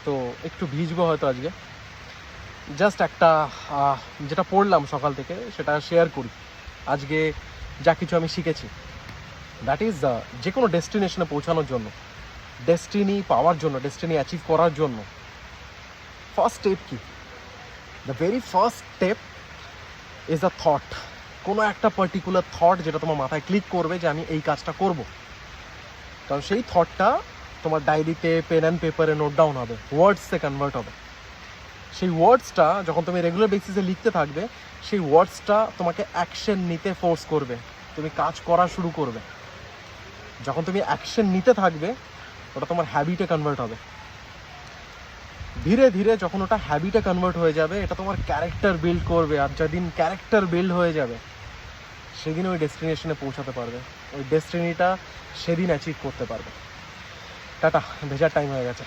তো একটু ভিজবো হয়তো আজকে। জাস্ট একটা যেটা পড়লাম সকাল থেকে সেটা শেয়ার করি। আজকে যা কিছু আমি শিখেছি, দ্যাট ইজ যে কোনো ডেস্টিনেশনে পৌঁছানোর জন্য, ডেস্টিনি পাওয়ার জন্য, ডেস্টিনি অ্যাচিভ করার জন্য ফার্স্ট স্টেপ কি? The very first step is the thought. কোনো একটা পার্টিকুলার থট যেটা তোমার মাথায় ক্লিক করবে যে আমি এই কাজটা করব, কারণ সেই থটটা তোমার ডায়েরিতে পেন অ্যান্ড পেপারে নোট ডাউন হবে, ওয়ার্ডসে কনভার্ট হবে। সেই ওয়ার্ডসটা যখন তুমি রেগুলার বেসিসে লিখতে থাকবে, সেই ওয়ার্ডসটা তোমাকে অ্যাকশন নিতে ফোর্স করবে, তুমি কাজ করা শুরু করবে। যখন তুমি অ্যাকশন নিতে থাকবে, ওটা তোমার হ্যাবিটে কনভার্ট হবে। ধীরে ধীরে যখন ওটা হ্যাবিটে কনভার্ট হয়ে যাবে, এটা তোমার ক্যারেক্টার বিল্ড করবে। আর যেদিন ক্যারেক্টার বিল্ড হয়ে যাবে, সেদিন ওই ডেস্টিনেশনে পৌঁছাতে পারবে, ওই ডেস্টিনিটা সেদিন অ্যাচিভ করতে পারবে। টাটা, ভেজার টাইম হয়ে গেছে।